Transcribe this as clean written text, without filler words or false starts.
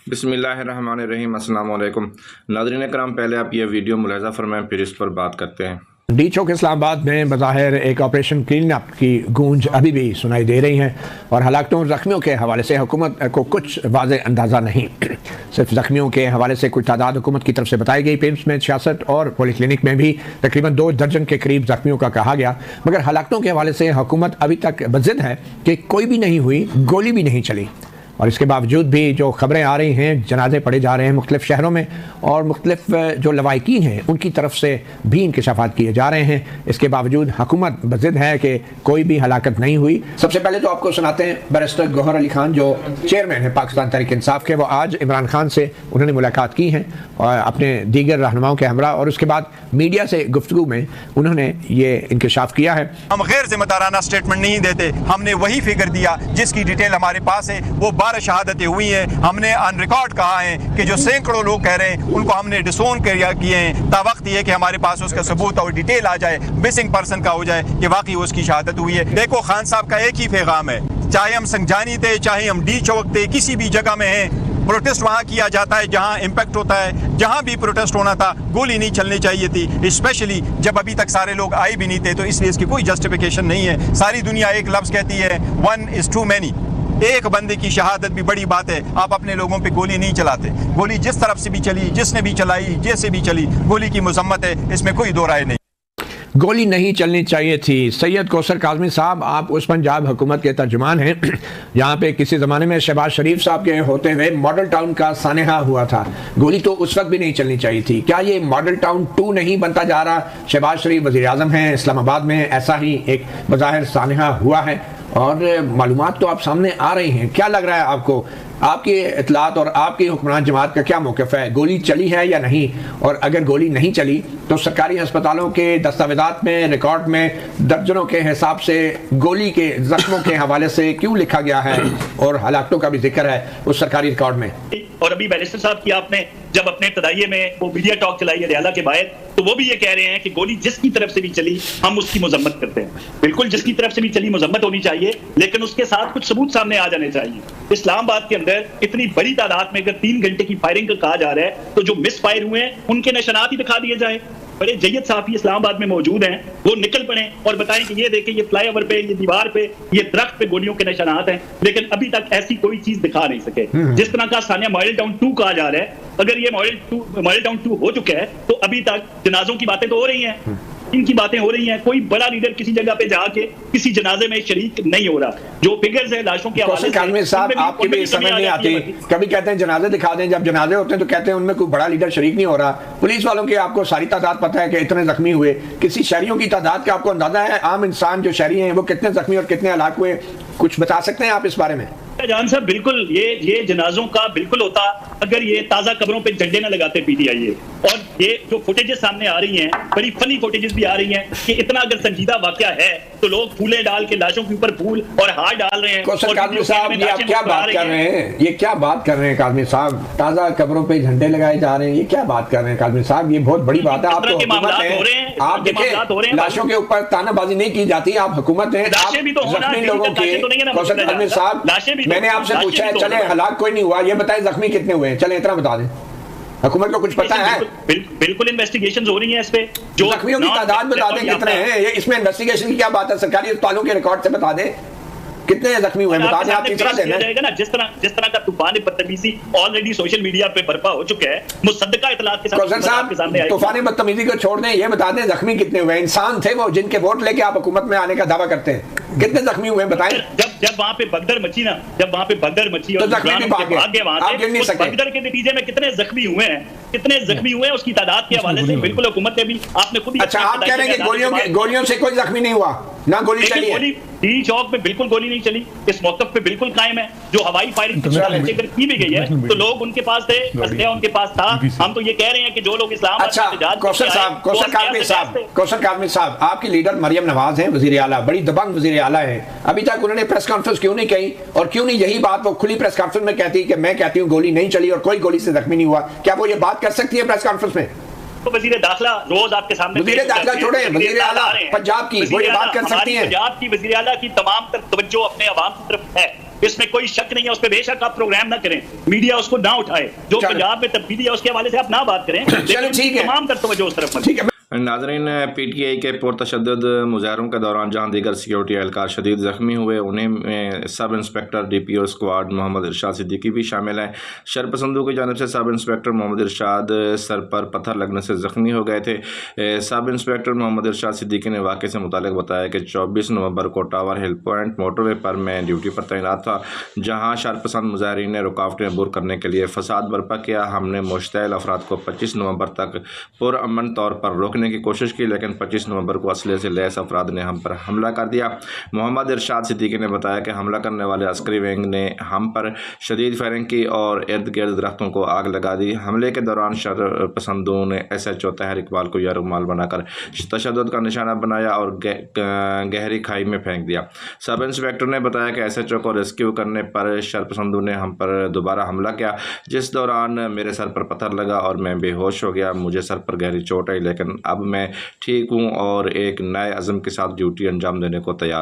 बिस्मिल्लाहिर्रहमानिर्रहीम। अस्सलाम वालेकुम नाज़रीन करम, पहले आप ये वीडियो मुलाहिज़ा फरमाएं, फिर इस पर बात करते हैं। डी चौक इस्लामाबाद में बज़ाहिर एक ऑपरेशन क्लीन अप की गूंज अभी भी सुनाई दे रही है और हलाकतों ज़ख्मियों के हवाले से हुकूमत को कुछ वाज़े अंदाज़ा नहीं। सिर्फ ज़ख्मियों के हवाले से कुछ तादाद हुकूमत की तरफ से बताई गई। पेम्स में 66 और पॉलीक्लिनिक में भी तकरीबन 2 दर्जन के करीब ज़ख्मियों का कहा गया, मगर हलाकतों के हवाले से हुकूमत अभी तक बज़िद है कि कोई भी नहीं हुई, गोली भी नहीं चली। और इसके बावजूद भी जो ख़बरें आ रही हैं, जनाजे पढ़े जा रहे हैं मुख्तलिफ़ शहरों में और मुख्तलिफ़ जो लवाहिकीन हैं उनकी तरफ से भी इंकशाफात किए जा रहे हैं। इसके बावजूद हुकूमत बज़िद है कि कोई भी हलाकत नहीं हुई। सबसे पहले तो आपको सुनाते हैं बैरिस्टर गौहर अली खान जो चेयरमैन है पाकिस्तान तहरीक इंसाफ के। वो आज इमरान खान से उन्होंने मुलाकात की है और अपने दीगर रहनुमाओं के हमरा, और उसके बाद मीडिया से गुफ्तगू में उन्होंने ये इंकशाफ किया है। हम गैर जिम्मेदाराना स्टेटमेंट नहीं देते, हमने वही फिगर दिया जिसकी डिटेल हमारे पास है। वो 12 शहादतें हुई हैं, हमने ऑन रिकॉर्ड कहा है कि जो सैकड़ों लोग कह रहे हैं उनको हमने डिसोन किए हैं। तावक्त ये कि हमारे पास उसका सबूत और डिटेल आ जाए, मिसिंग पर्सन का हो जाए कि वाकई उसकी शहादत हुई है। देखो, खान साहब का एक ही पैगाम है, चाहे हम संजानी थे, चाहे हम डी चौक थे, किसी भी जगह में हैं, प्रोटेस्ट वहाँ किया जाता है जहाँ इम्पैक्ट होता है। जहाँ भी प्रोटेस्ट होना था गोली नहीं चलनी चाहिए थी, स्पेशली जब अभी तक सारे लोग आए भी नहीं थे, तो इसलिए इसकी कोई जस्टिफिकेशन नहीं है। सारी दुनिया एक लफ्ज़ कहती है, 1 is too many। एक बंदे की शहादत भी बड़ी बात है। आप अपने लोगों पे गोली नहीं चलाते। गोली जिस तरफ से भी चली, जिसने भी चलाई, जैसे भी चली, गोली की मजम्मत है, इसमें कोई दो राय नहीं। गोली नहीं चलनी चाहिए थी। सैयद कौसर काज़मी साहब, आप उस पंजाब हुकूमत के तर्जुमान हैं यहाँ पे किसी ज़माने में शहबाज शरीफ साहब के होते हुए मॉडल टाउन का सानेहा हुआ था। गोली तो उस वक्त भी नहीं चलनी चाहिए थी। क्या ये मॉडल टाउन 2 नहीं बनता जा रहा? शहबाज शरीफ वज़ीर आज़म हैं, इस्लामाबाद में ऐसा ही एक बज़ाहिर सानेहा हुआ है और मालूमात तो आप सामने आ रही हैं। क्या लग रहा है आपको, आपकी इतलात और आपकी हुक्मरान जमात का क्या मौक़िफ़ है? गोली चली है या नहीं? और अगर गोली नहीं चली तो सरकारी अस्पतालों के दस्तावेज़ात में, रिकॉर्ड में दर्जनों के हिसाब से गोली के ज़ख्मों के हवाले से क्यों लिखा गया है और हलाकतों का भी जिक्र है उस सरकारी रिकॉर्ड में? और अभी बैरिस्टर साहब की आपने जब अपने इब्तदाइये में वो मीडिया टॉक चलाई है रियाला के बाहर, तो वो भी ये कह रहे हैं कि गोली जिसकी तरफ से भी चली हम उसकी मजम्मत करते हैं। बिल्कुल, जिसकी तरफ से भी चली मजम्मत होनी चाहिए, लेकिन उसके साथ कुछ सबूत सामने आ जाने चाहिए। इस्लामाबाद के अंदर इतनी बड़ी तादाद में अगर 3 घंटे की फायरिंग का कहा जा रहा है, तो जो मिस फायर हुए हैं उनके निशानात ही दिखा दिए जाए। बड़े जय्यद साहब इस्लामाबाद में मौजूद हैं, वो निकल पड़े और बताएं कि ये देखें, ये फ्लाईओवर पे, ये दीवार पे, ये दरख्त पे गोलियों के निशानात हैं, लेकिन अभी तक ऐसी कोई चीज दिखा नहीं सके। जिस तरह का सानिया मॉडल टाउन 2 कहा जा रहा है, अगर ये मॉडल टाउन 2 हो चुका है तो अभी तक जनाजों की बातें तो हो रही हैं, इनकी बातें हो रही हैं। कोई बड़ा लीडर किसी जगह पे जाके किसी जनाजे में शरीक नहीं हो रहा। जो फिगर्स है लाशों के हवाले से, साहब आपकी भी समझ नहीं आती। कभी कहते हैं जनाजे दिखा दें, जब जनाजे होते हैं तो कहते हैं उनमें कोई बड़ा लीडर शरीक नहीं हो रहा। पुलिस वालों की आपको सारी तादाद पता है कि इतने जख्मी हुए। किसी शहरियों की तादाद का आपको अंदाजा है? आम इंसान जो शहरी हैं वो कितने जख्मी और कितने हलाक हुए, कुछ बता सकते हैं आप इस बारे में? जान साहब, बिल्कुल ये जनाजों का बिल्कुल होता अगर ये ताज़ा कब्रों पे झंडे ना लगाते पीटीआई। और ये जो फुटेजेस सामने आ रही हैं, बड़ी फनी फुटेजेस भी आ रही हैं कि इतना अगर संजीदा वाकया है तो लोग फूले डाल के लाशों के ऊपर फूल और हार डाल रहे हैं। कौसर काज़मी साहब, ये आप क्या बात कर रहे हैं? ये क्या बात कर रहे हैं काज़मी साहब? ताज़ा कब्रों पे झंडे लगाए जा रहे हैं, ये क्या बात कर रहे हैं काज़मी साहब? ये बहुत बड़ी बात है। आप तो हुकूमत हैं, आप देखिए लाशों के ऊपर तानाबाजी नहीं की जाती। आप हुकूमत हैं, आप जख्मी लोगों के। कौसर काज़मी साहब, मैंने आपसे पूछा है, चले हलाक कोई नहीं हुआ, ये बताएं जख्मी कितने हुए? चले इतना बता दें, हुकूमत को कुछ पता है? बिल्कुल इन्वेस्टिगेशंस हो रही हैं इस पे। जो जख्मियों की तादाद बता दें कितने हैं। ये इसमें इन्वेस्टिगेशन की क्या बात है? सरकारी अस्पतालों के रिकॉर्ड से बता दें कितने जख्मी हुए, बता दें। आप तीसरा देना ना, जिस तरह का तूफान बदतमीजी ऑलरेडी सोशल मीडिया पे बर्पा हो चुका है, मुसद्दका इतलात के साथ। तूफान बदतमीजी को छोड़ दें, ये बता दें जख्मी कितने हुए? इंसान थे वो जिनके वोट लेके आप हुकूमत में आने का दावा करते हैं, कितने जख्मी हुए बताएं? जब वहां पे भगदड़ मची ना, जब वहां पे भगदड़ मची और जख्मी भी भाग गए वहां से, भगदड़ के नतीजे में कितने जख्मी हुए हैं, कितने जख्मी हुए हैं उसकी तादाद के हवाले से बिल्कुल हुकूमत ने भी, आपने खुद ही। अच्छा, आप कह रहे हैं कि गोलियों से कोई जख्मी नहीं हुआ, ना गोली चली है? डी चौक में बिल्कुल गोली नहीं चली, इस मौक़िफ़ पे बिल्कुल कायम है। जो हवाई फायरिंग की भी गई है तो लोग उनके पास थे, असलहा उनके पास था। हम तो ये कह रहे हैं कि जो लोग इस्लाम। अच्छा, कौसर काज़मी साहब, आपकी लीडर मरियम नवाज हैं, वज़ीर आला, बड़ी दबंग वज़ीर आला है। अभी तक उन्होंने प्रेस कॉन्फ्रेंस क्यों नहीं कही? और क्यों नहीं यही बात वो खुली प्रेस कॉन्फ्रेंस में कहती कि मैं कहती हूँ गोली नहीं चली और कोई गोली से जख्मी नहीं हुआ? क्या वो ये बात कर सकती है प्रेस कॉन्फ्रेंस में? तो वज़ीर दाखिला रोज आपके सामने, वज़ीर दाखिला छोड़े, वज़ीर आला पंजाब की, वो ये बात कर सकती हैं? पंजाब की वज़ीर आला की तमाम तवज्जो अपने अवाम की तरफ है। اس میں کوئی شک نہیں ہے, اس پہ بے شک آپ پروگرام نہ کریں, میڈیا اس کو نہ اٹھائے, جو پنجاب میں تبدیلی ہے اس کے حوالے سے آپ نہ بات کریں, لیکن تمام تر توجہ اس طرف مت. ناظرین, پی ٹی آئی کے پرتشدد مظاہروں کے دوران جہاں دیگر سیکیورٹی اہلکار شدید زخمی ہوئے, انہیں میں سب انسپکٹر ڈی پی او اسکواڈ محمد ارشاد صدیقی بھی شامل ہیں. شرپسندوں کی جانب سے سب انسپکٹر محمد ارشاد سر پر پتھر لگنے سے زخمی ہو گئے تھے. سب انسپکٹر محمد ارشاد صدیقی نے واقعے سے متعلق بتایا کہ 24 نومبر کو ٹاور ہل پوائنٹ موٹر وے پر میں ڈیوٹی پر تعینات تھا, جہاں شرپسند مظاہرین نے رکاوٹیں دور کرنے کے لیے فساد برپا کیا. ہم نے مشتعل افراد کو 25 نومبر تک پرامن طور پر روکنے کی کوشش کی, لیکن 25 نومبر کو اسلحے سے لیس افراد نے ہم پر حملہ کر دیا. محمد ارشاد صدیقی نے بتایا کہ حملہ کرنے والے عسکری ونگ نے ہم پر شدید فائرنگ کی اور ارد گرد درختوں کو آگ لگا دی. حملے کے دوران شر پسندوں نے S H O Tahir Iqbal کو یرغمال بنا کر تشدد کا نشانہ بنایا اور گہری کھائی میں پھینک دیا. سب انسپکٹر نے بتایا کہ ایس ایچ او کو ریسکیو کرنے پر شر پسندوں نے ہم پر دوبارہ حملہ کیا, جس دوران میرے سر پر پتھر لگا اور میں بے ہوش ہو گیا. مجھے سر پر گہری چوٹ آئی, لیکن اب میں ٹھیک ہوں اور ایک نئے عزم کے ساتھ ڈیوٹی انجام دینے کو تیار